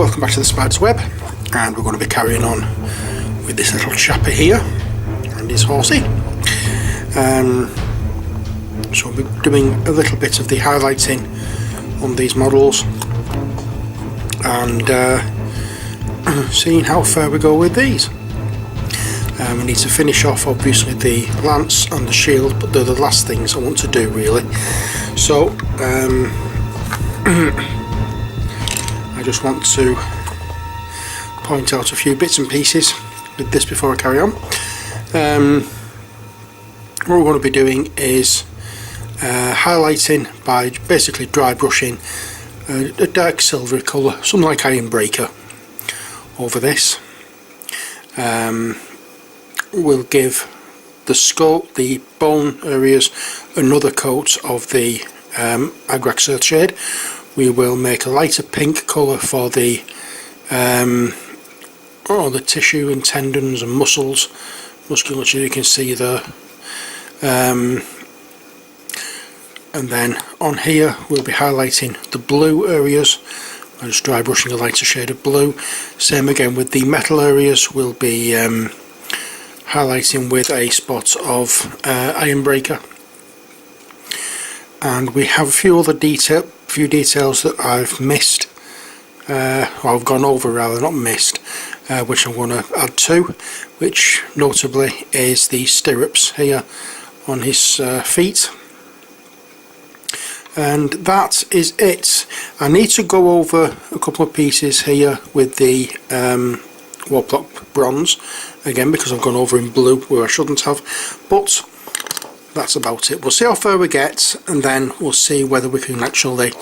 welcome back to the Spider's Web, and we're going to be carrying on with this little chapper here and his horsey. So we'll be doing a little bit of the highlighting on these models and seeing how far we go with these. We need to finish off obviously the lance and the shield, but they're the last things I want to do really. So I just want to point out a few bits and pieces with this before I carry on. What we're going to be doing is highlighting by basically dry brushing a dark silvery colour, something like Ironbreaker, over this. We'll give the skull, the bone areas, another coat of the Agrax shade. We will make a lighter pink colour for the tissue and tendons and musculature you can see there. And then on here we'll be highlighting the blue areas. I'm just dry brushing a lighter shade of blue. Same again with the metal areas, we'll be highlighting with a spot of Ironbreaker. And we have a few other details that I've missed, or I've gone over rather, not missed, which I'm going to add to, which notably is the stirrups here on his feet. And that is it. I need to go over a couple of pieces here with the Warplock bronze again, because I've gone over in blue where I shouldn't have, but that's about it. We'll see how far we get, and then we'll see whether we can actually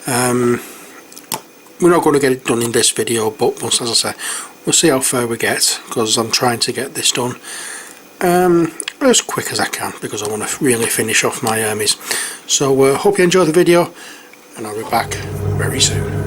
we're not going to get it done in this video, but once, as I say, we'll see how far we get, because I'm trying to get this done as quick as I can, because I want to really finish off my armies. So hope you enjoy the video, and I'll be back very soon.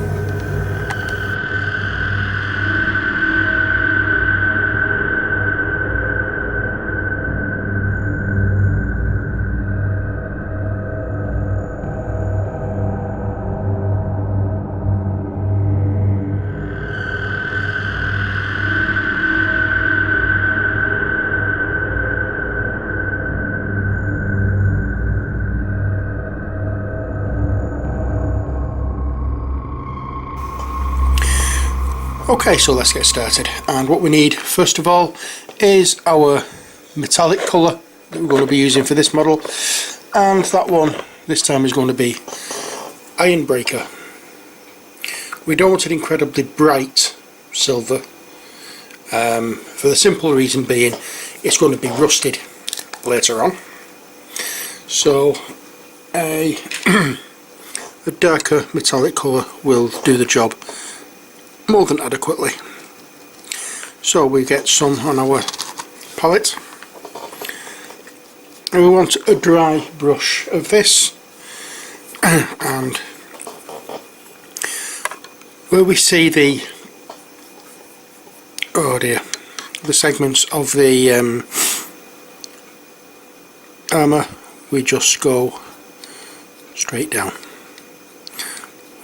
Okay, so let's get started, and what we need first of all is our metallic colour that we're going to be using for this model, and that one this time is going to be Ironbreaker. We don't want an incredibly bright silver, for the simple reason being it's going to be rusted later on, so a darker metallic colour will do the job more than adequately. So we get some on our palette, and we want a dry brush of this, and where we see the the segments of the armour, we just go straight down.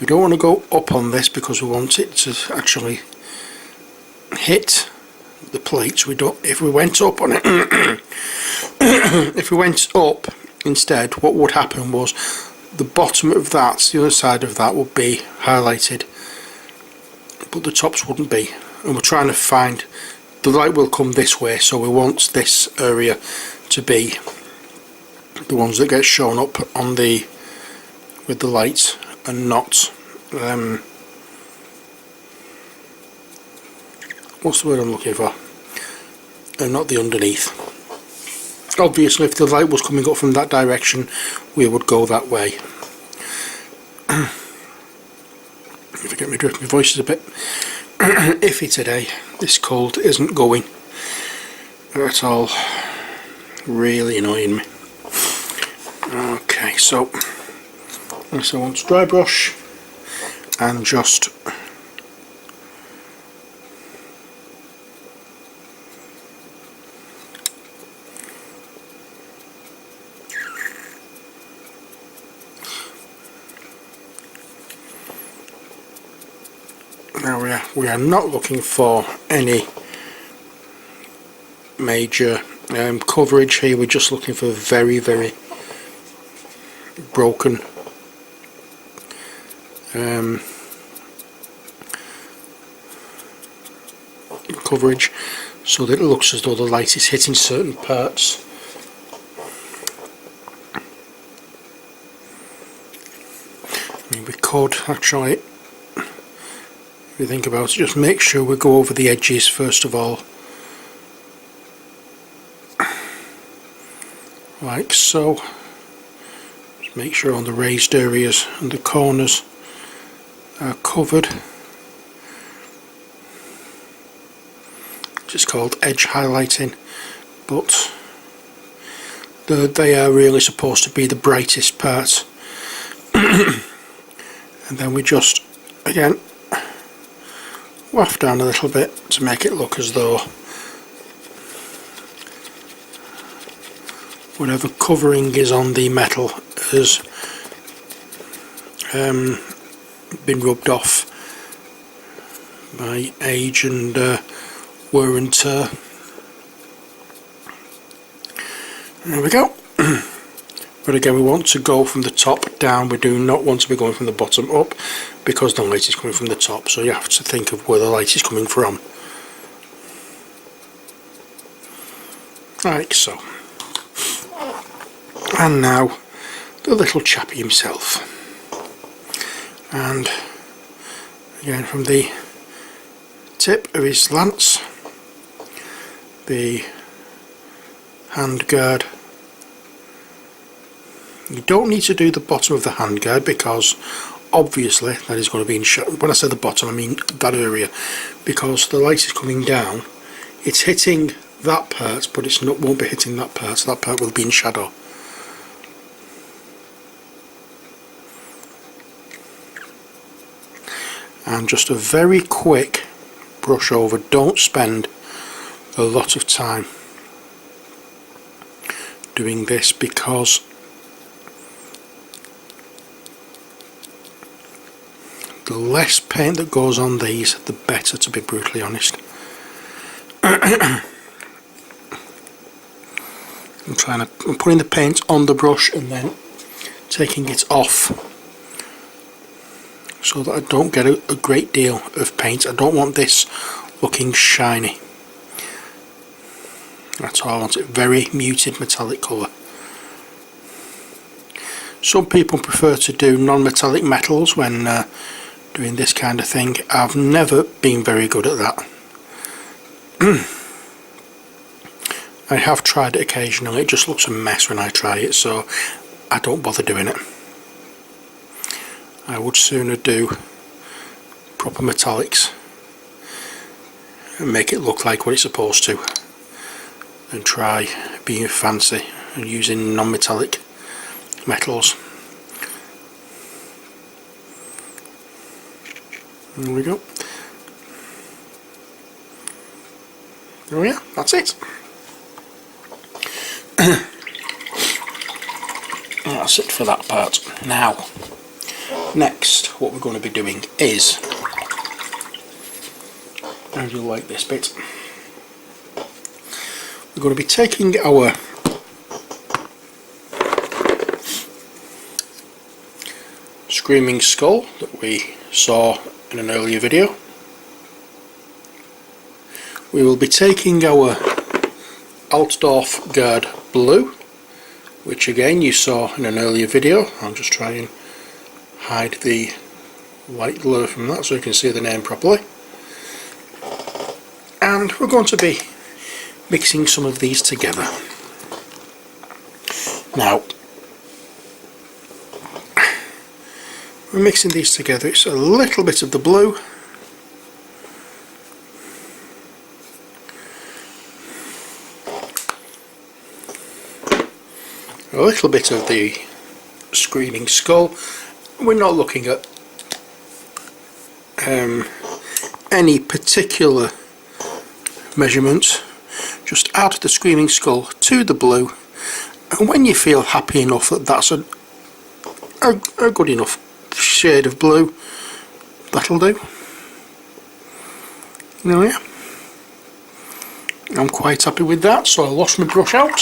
We don't want to go up on this because we want it to actually hit the plates. We don't. If we went up on it, if we went up instead, what would happen was the bottom of that, the other side of that, would be highlighted, but the tops wouldn't be. And we're trying to find the light will come this way, so we want this area to be the ones that get shown up on the with the light, and not what's the word I'm looking for, and not the underneath. Obviously if the light was coming up from that direction, we would go that way. If I get my drift, my voice is a bit iffy today. This cold isn't going at all, really annoying me. Okay, so I want to dry brush and just Now we are not looking for any major coverage here. We're just looking for very, very broken coverage, so that it looks as though the light is hitting certain parts. I mean, we could actually, if you think about it, just make sure we go over the edges first of all, like so. Just make sure on the raised areas and the corners are covered. It's called edge highlighting, but they are really supposed to be the brightest parts. And then we just again waft down a little bit to make it look as though whatever covering is on the metal has been rubbed off by age and wear and tear. There we go. But again, we want to go from the top down. We do not want to be going from the bottom up, because the light is coming from the top, so you have to think of where the light is coming from. Like so. And now the little chappie himself. And again, from the tip of his lance, the handguard. You don't need to do the bottom of the handguard, because obviously that is going to be in shadow. When I say the bottom, I mean that area, because the light is coming down, it's hitting that part, but it's not, won't be hitting that part, so that part will be in shadow. And just a very quick brush over. Don't spend a lot of time doing this, because the less paint that goes on these, the better, to be brutally honest. I'm putting the paint on the brush and then taking it off, so that I don't get a great deal of paint. I don't want this looking shiny. That's all I want, it very muted metallic colour. Some people prefer to do non-metallic metals when doing this kind of thing. I've never been very good at that. I have tried it occasionally, it just looks a mess when I try it, so I don't bother doing it. I would sooner do proper metallics and make it look like what it's supposed to, than try being fancy and using non-metallic metals. There we go. Oh yeah, that's it. That's it for that part. Now, next, what we're going to be doing is, how do you like this bit? We're going to be taking our screaming skull that we saw in an earlier video. We will be taking our Altdorf Guard blue, which again you saw in an earlier video. I'll just try and hide the light glare from that so you can see the name properly. And we're going to be mixing some of these together. Now, we're mixing these together. It's a little bit of the blue, a little bit of the screaming skull. We're not looking at any particular measurements, just add the screaming skull to the blue, and when you feel happy enough that that's a good enough shade of blue, that'll do. There we are. I'm quite happy with that, so I'll wash my brush out.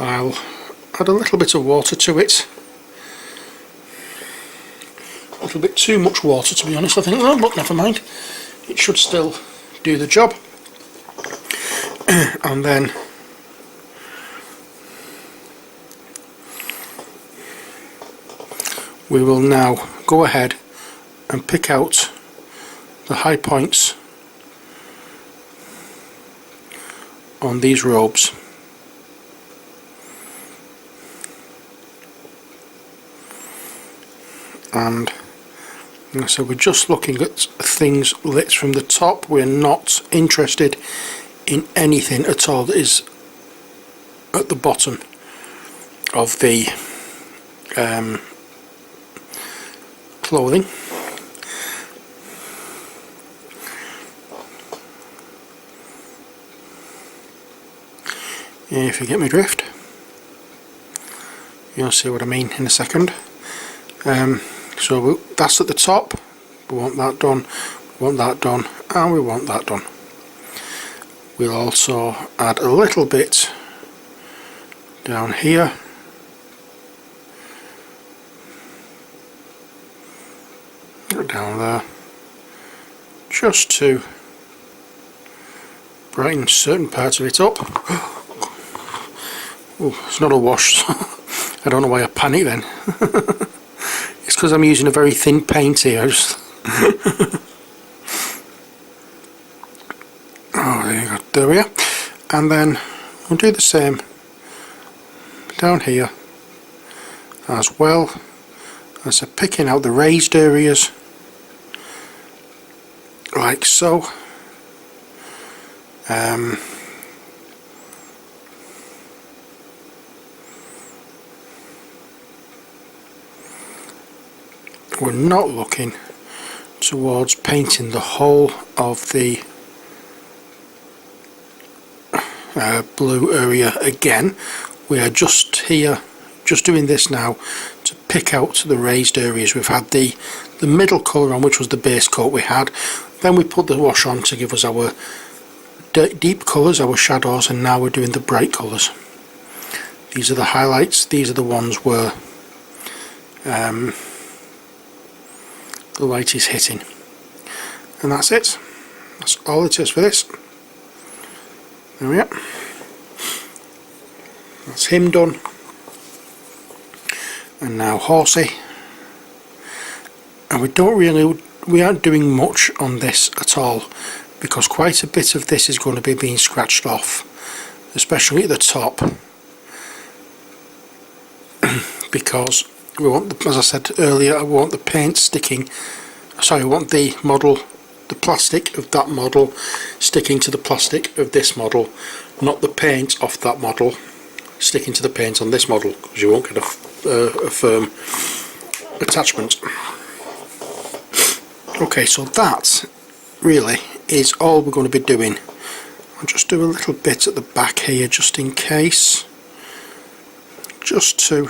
I'll add a little bit of water to it. A little bit too much water, to be honest, I think, though, but never mind. It should still do the job. And then we will now go ahead and pick out the high points on these robes. And so we're just looking at things lit from the top. We're not interested in anything at all that is at the bottom of the clothing. If you get my drift, you'll see what I mean in a second. So that's at the top. We want that done, we want that done, and we want that done. We'll also add a little bit down here. Down there, just to brighten certain parts of it up. Oh, it's not a wash. I don't know why I panicked then. It's because I'm using a very thin paint here. Oh, there you go. There we are. And then we'll do the same down here as well as picking out the raised areas, like so. We're not looking towards painting the whole of the blue area again. We are just here, just doing this now to pick out the raised areas. We've had the middle colour on, which was the base coat we had. Then we put the wash on to give us our deep colours, our shadows, and now we're doing the bright colours. These are the highlights. These are the ones where the light is hitting, and that's it. That's all it is for this. There we are. That's him done. And now Horsey. And we aren't doing much on this at all, because quite a bit of this is going to be being scratched off, especially at the top, because we want, as I said earlier, I want the paint sticking, sorry, I want the model, the plastic of that model sticking to the plastic of this model, not the paint off that model sticking to the paint on this model, because you won't get a firm attachment. Okay, so that really is all we're going to be doing. I'll just do a little bit at the back here just in case, just to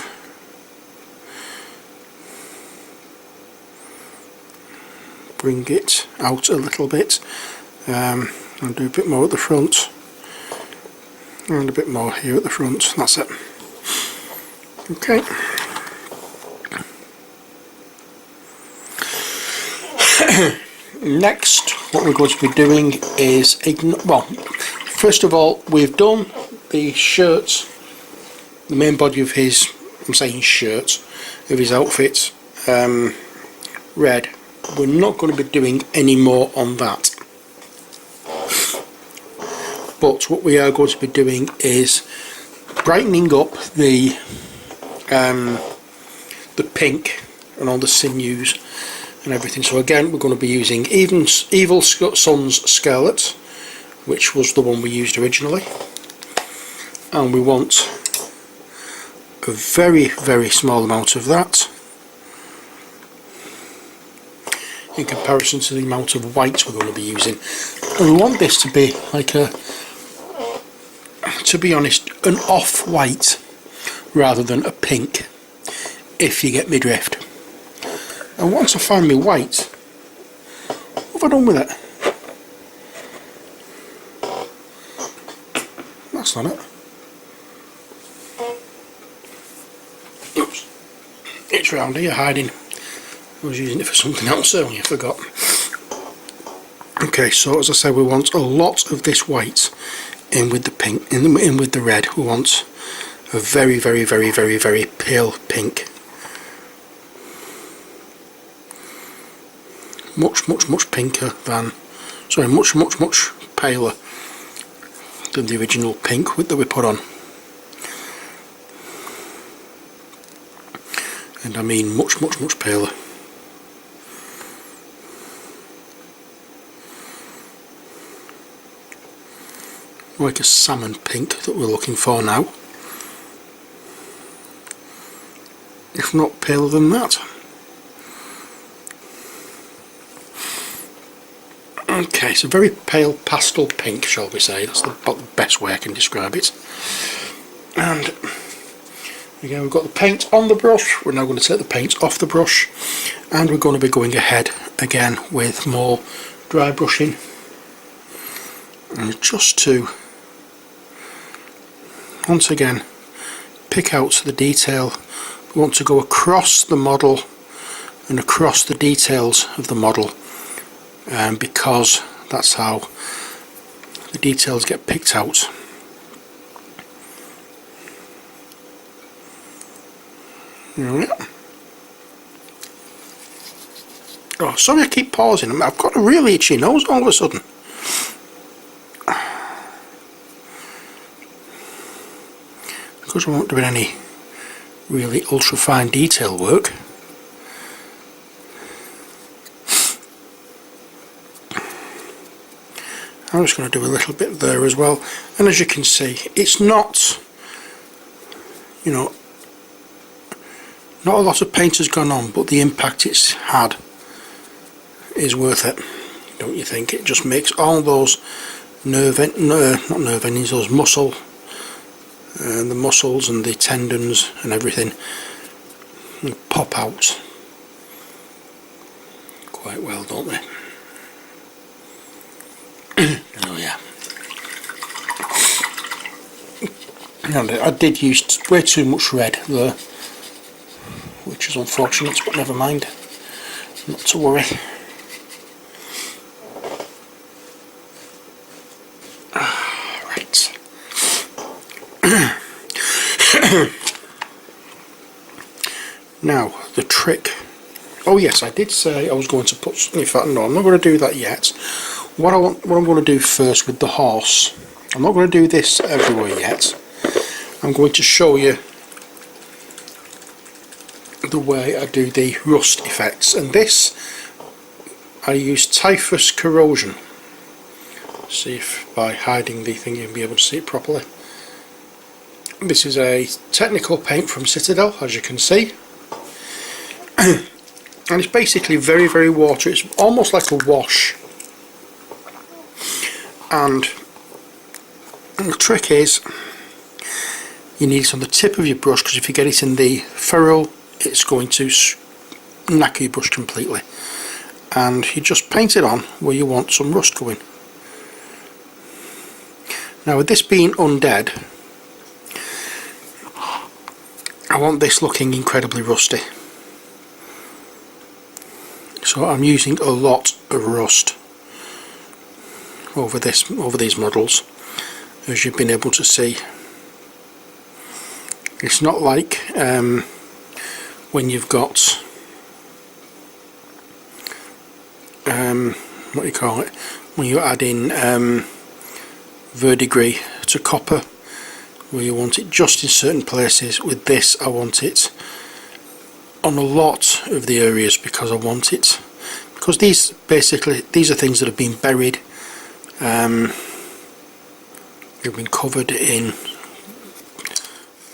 bring it out a little bit. I'll do a bit more at the front and a bit more here at the front. That's it. Okay. Next, what we're going to be doing is, well, first of all, we've done the shirt, the main body of his, I'm saying shirt, of his outfit, red. We're not going to be doing any more on that. But what we are going to be doing is brightening up the pink and all the sinews and everything. So again, we're going to be using Evil Sun's Scarlet, which was the one we used originally, and we want a very, very small amount of that in comparison to the amount of white we're going to be using. And we want this to be like a, to be honest, an off-white rather than a pink, if you get me drift. And once I find my white, what have I done with it? That's not it. Oops. It's round here hiding. I was using it for something else earlier, I forgot. Okay, so as I said, we want a lot of this white in with the pink, in with the red. We want a very, very, very, very, very pale pink. Much, much, much pinker than, sorry, much, much, much paler than the original pink that we put on. And I mean much, much, much paler. Like a salmon pink that we're looking for now, if not paler than that. Okay, it's a very pale pastel pink, shall we say. That's about the best way I can describe it. And again, we've got the paint on the brush. We're now going to take the paint off the brush, and we're going to be going ahead again with more dry brushing, and just to once again pick out the detail. We want to go across the model and across the details of the model, because that's how the details get picked out. Yeah. Oh, sorry I keep pausing. I've got a really itchy nose all of a sudden. Because we won't do any really ultra fine detail work. I'm just going to do a little bit there as well, and as you can see, it's not, you know, not a lot of paint has gone on, but the impact it's had is worth it, don't you think? It just makes all those not nerve endings, those muscle, the muscles and the tendons and everything pop out quite well, don't they? Oh yeah. And I did use way too much red there, which is unfortunate, but never mind, not to worry. Right. Now the trick. Oh yes, I did say I was going to put. In fact, no, I'm not going to do that yet. What I'm going to do first with the horse. I'm not going to do this everywhere yet. I'm going to show you the way I do the rust effects, and this I use typhus corrosion. See if by hiding the thing you'll be able to see it properly. This is a technical paint from Citadel, as you can see. And it's basically very, very watery. It's almost like a wash. And the trick is, you need it on the tip of your brush, because if you get it in the ferrule, it's going to knacker your brush completely. And you just paint it on where you want some rust going. Now, with this being undead, I want this looking incredibly rusty. So I'm using a lot of rust over these models, as you've been able to see. It's not like when you've got what do you call it, when you add in verdigris to copper, where you want it just in certain places. With this I want it on a lot of the areas, because I want it, because these are things that have been buried, they've been covered in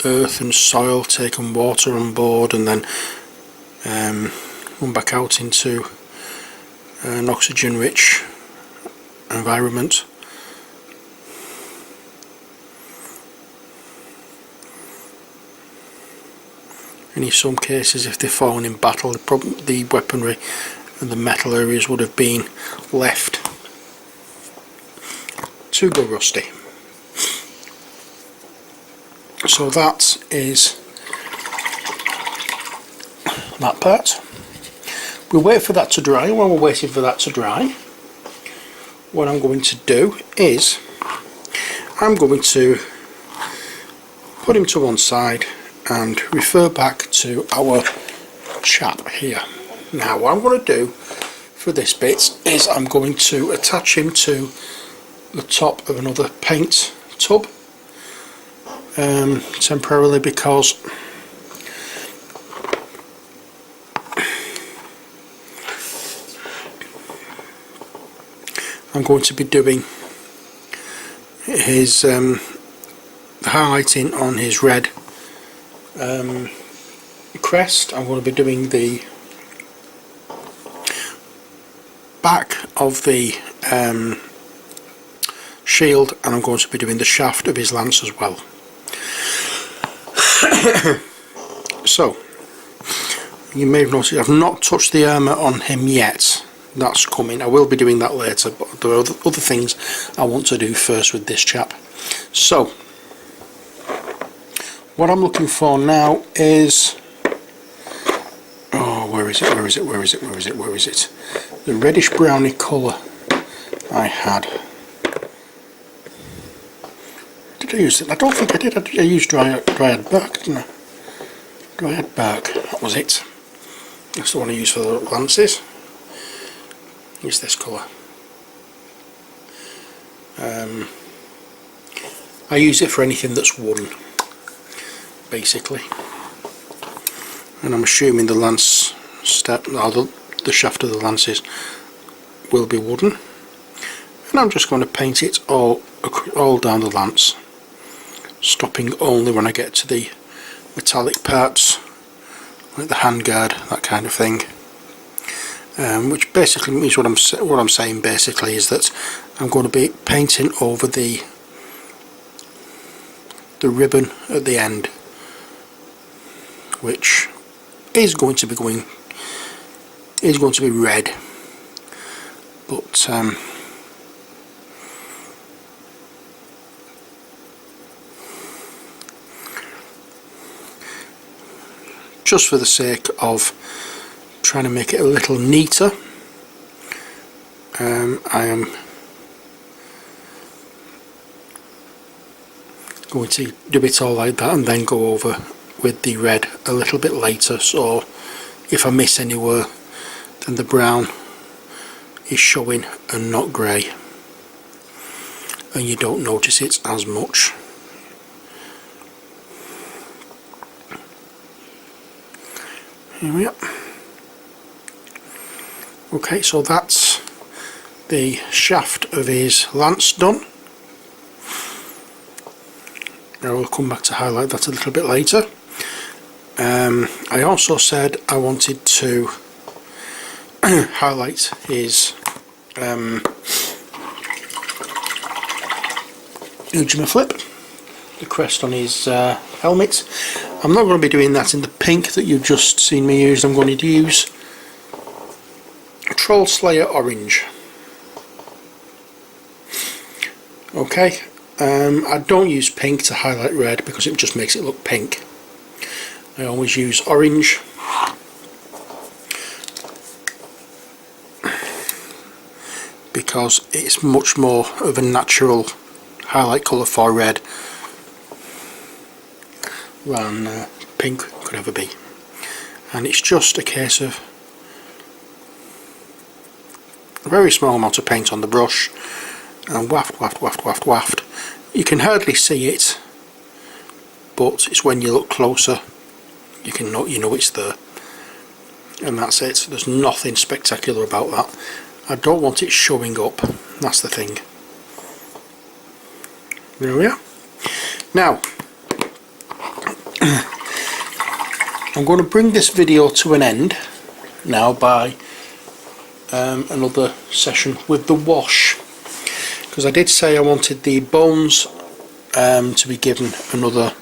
earth and soil, taken water on board, and then run back out into an oxygen rich environment. and in some cases if they've fallen in battle, the weaponry and the metal areas would have been left to go rusty. So that is that part. We'll wait for that to dry. While we're waiting for that to dry, what I'm going to do is I'm going to put him to one side and refer back to our chap here. Now what I'm going to do for this bit is I'm going to attach him to the top of another paint tub temporarily, because I'm going to be doing his highlighting on his red crest. I'm going to be doing the back of the shield, and I'm going to be doing the shaft of his lance as well. So you may have noticed I've not touched the armour on him yet. That's coming. I will be doing that later, but there are other things I want to do first with this chap. So what I'm looking for now is, oh, where is it, where is it, where is it, where is it, where is it? The reddish browny colour I had. Did I use it? I don't think I did. I used dryad bark, didn't I? Dryad bark, that was it. That's the one I used for the lances. Use this colour. I use it for anything that's wooden, basically. And I'm assuming the lance step, or the shaft of the lances will be wooden. And I'm just going to paint it all down the lance, stopping only when I get to the metallic parts, like the handguard, that kind of thing. Which basically means what I'm saying basically is that I'm going to be painting over the ribbon at the end, which is going to be red, but just for the sake of trying to make it a little neater, I am going to do it all like that and then go over with the red a little bit later, so if I miss anywhere then the brown is showing and not grey, and you don't notice it as much. Here we are. Okay, so that's the shaft of his lance done. I will come back to highlight that a little bit later. I also said I wanted to highlight his regiment flip, the crest on his helmet. I'm not going to be doing that in the pink that you've just seen me use. I'm going to use Troll Slayer orange. Okay, I don't use pink to highlight red because it just makes it look pink. I always use orange. Because it's much more of a natural highlight colour for red than pink could ever be. And it's just a case of a very small amount of paint on the brush and waft, waft, waft, waft, waft. You can hardly see it, but it's when you look closer you know it's there, and that's it. There's nothing spectacular about that. I don't want it showing up, that's the thing. There we are. Now I'm going to bring this video to an end now by another session with the wash, because I did say I wanted the bones to be given another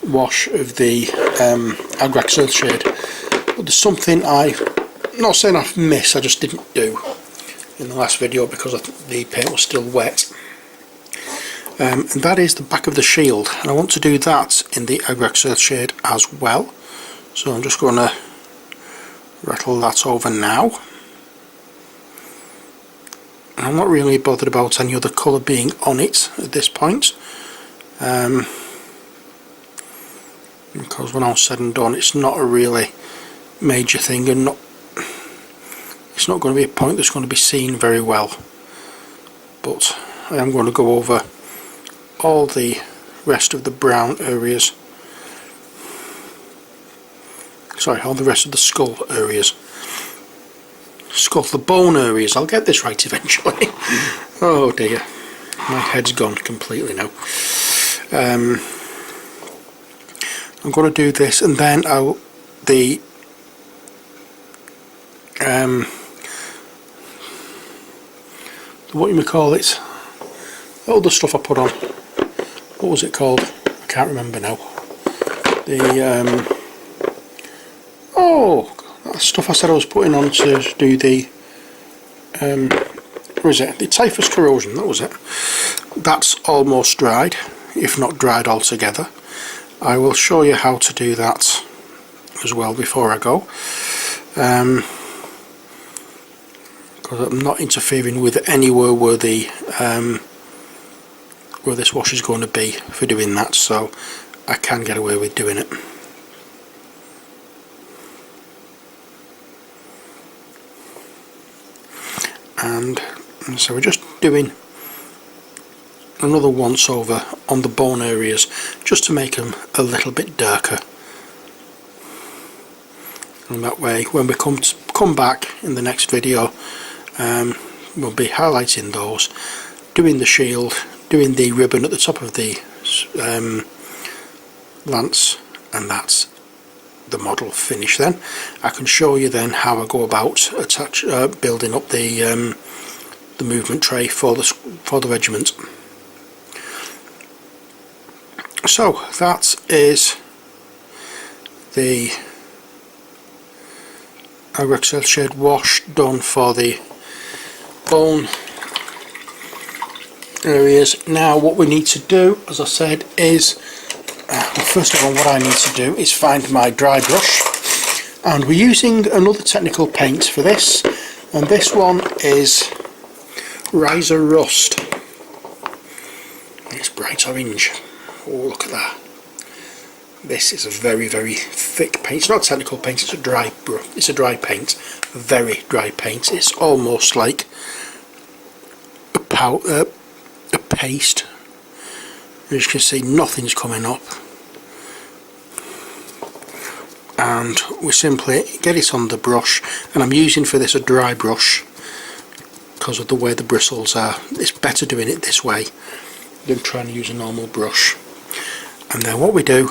wash of the Agrax Earthshade, but there's something I'm not saying I've missed, I just didn't do in the last video because the paint was still wet, and that is the back of the shield, and I want to do that in the Agrax Earthshade as well, so I'm just going to rattle that over now. I'm not really bothered about any other colour being on it at this point, because when all said and done it's not a really major thing, and it's not going to be a point that's going to be seen very well, but I am going to go over all the rest of the brown areas, sorry, all the rest of the skull areas, the bone areas. I'll get this right eventually. Oh dear, my head's gone completely now. I'm going to do this, and then what you may call it, all the stuff I put on, what was it called? I can't remember now. Oh, that stuff I said I was putting on to do the what is it? The typhus corrosion, that was it. That's almost dried, if not dried altogether. I will show you how to do that as well before I go, because I'm not interfering with anywhere where where this wash is going to be for doing that, so I can get away with doing it. And so we're just doing another once over on the bone areas just to make them a little bit darker, and that way when we come back in the next video, we'll be highlighting those, doing the shield, doing the ribbon at the top of the lance, and that's the model finished. Then I can show you then how I go about building up the movement tray for the regiment. So that is the Agrax Earthshade wash done for the bone areas. Now what we need to do, as I said, is first of all what I need to do is find my dry brush, and we're using another technical paint for this, and this one is Riser Rust. It's bright orange. Oh, look at that. This is a very, very thick paint. It's not a technical paint, it's a dry paint, a very dry paint. It's almost like a paste. As you can see, nothing's coming up, and we simply get it on the brush, and I'm using for this a dry brush because of the way the bristles are. It's better doing it this way than trying to use a normal brush. And then what we do,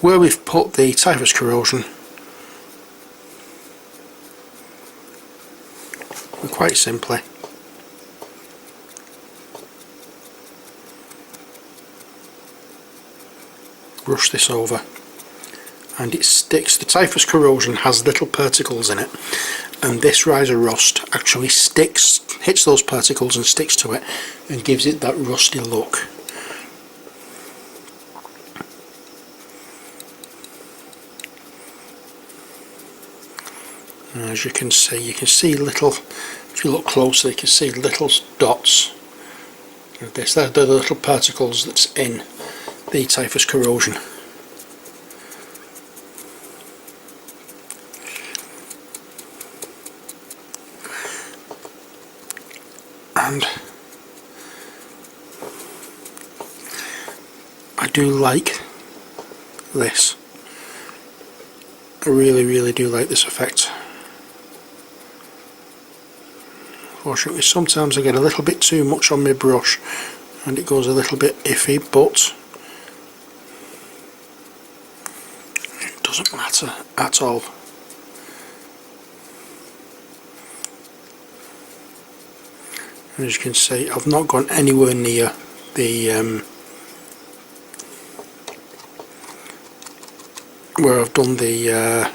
where we've put the typhus corrosion, we quite simply brush this over, and it sticks. The typhus corrosion has little particles in it, and this Riser Rust actually hits those particles and sticks to it and gives it that rusty look. And as you can see little, if you look closer you can see little dots of this. They're the little particles that's in the typhus corrosion. And I do like this. I really do like this effect. Unfortunately, sometimes I get a little bit too much on my brush and it goes a little bit iffy, but it doesn't matter at all. And as you can see, I've not gone anywhere near the where I've done the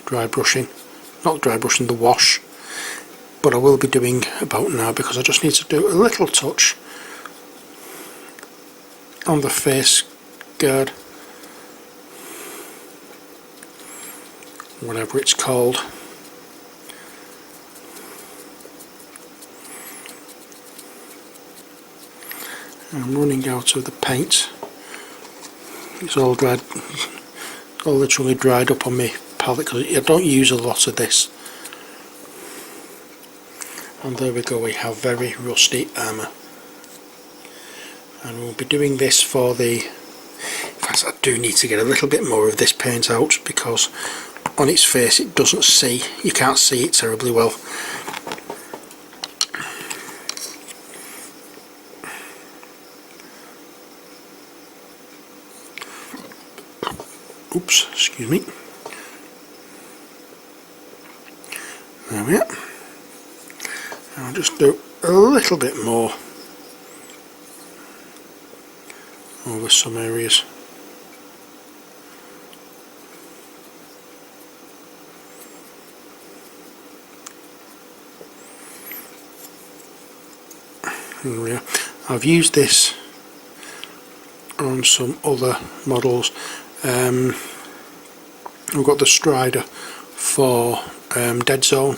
dry brushing, not dry brushing, the wash, but I will be doing about now because I just need to do a little touch on the face guard, whatever it's called. I'm running out of the paint. It's all dried, all literally dried up on my palette because I don't use a lot of this. And there we go, we have very rusty armour. And we'll be doing this for the... In fact, I do need to get a little bit more of this paint out because on its face it doesn't see, you can't see it terribly well. Oops, excuse me. There we are. I'll just do a little bit more over some areas. There we are. I've used this on some other models. I've got the Strider for Dead Zone,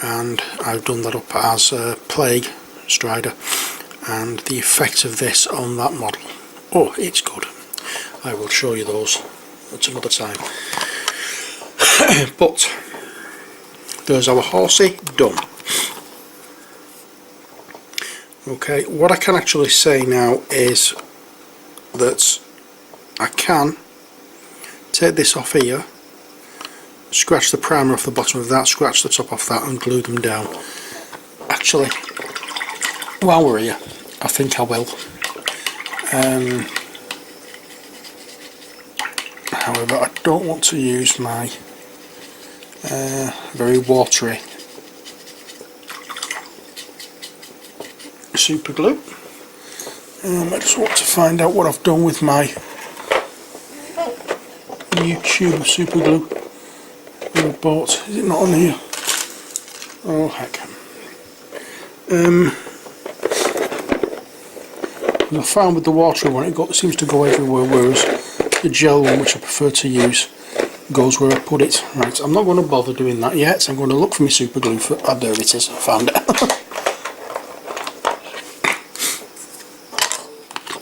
and I've done that up as a Plague Strider, and the effect of this on that model, oh, it's good. I will show you those at another time. But there's our horsey done. Okay, what I can actually say now is that I can take this off here, scratch the primer off the bottom of that, scratch the top off that and glue them down. Actually, while we're here, I think I will. However, I don't want to use my very watery super glue. I just want to find out what I've done with my new tube of super glue that I bought. Is it not on here? Oh heck. I found with the watery one it seems to go everywhere, whereas the gel one, which I prefer to use, goes where I put it. Right, I'm not going to bother doing that yet. I'm going to look for my super glue. Oh, there it is, I found it.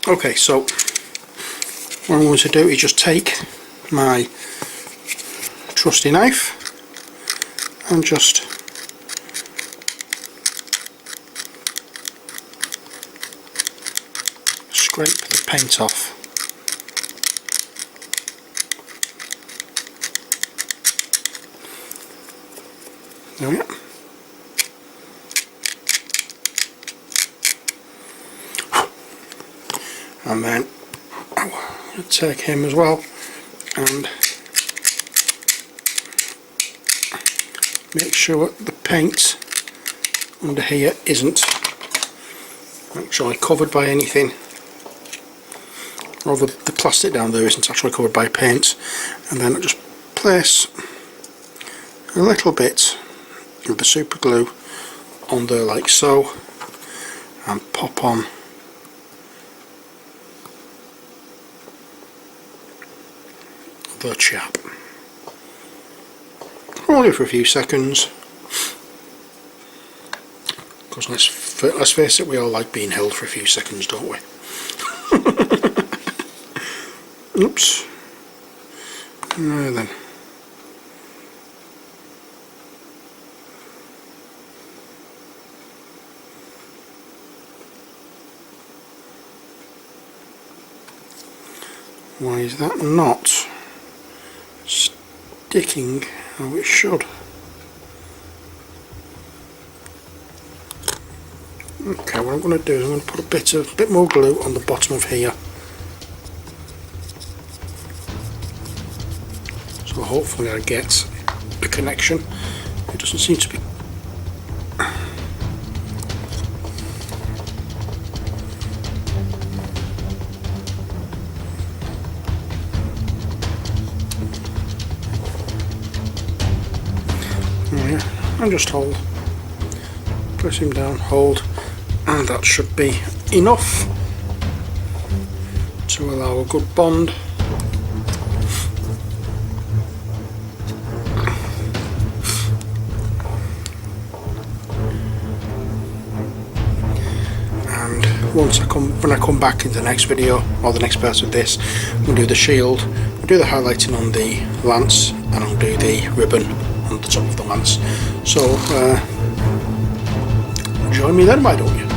Okay, so what I'm going to do is just take my trusty knife and just scrape the paint off. There we are. And then I'll take him as well and make sure the paint under here isn't actually covered by anything, or the plastic down there isn't actually covered by paint. And then I just place a little bit of the super glue on there like so and pop on the chap. Only for a few seconds, because let's face it, we all like being held for a few seconds, don't we? Oops. Now then. Why is that not sticking how it should? Okay, what I'm going to do is I'm going to put a bit more glue on the bottom of here, so hopefully I get the connection. It doesn't seem to be. and just hold. Press him down, hold, and that should be enough to allow a good bond. When I come back in the next video, or the next part of this, we'll do the shield, we'll do the highlighting on the lance, and I'll do the ribbon on the top of the lance. So join me then, why don't you?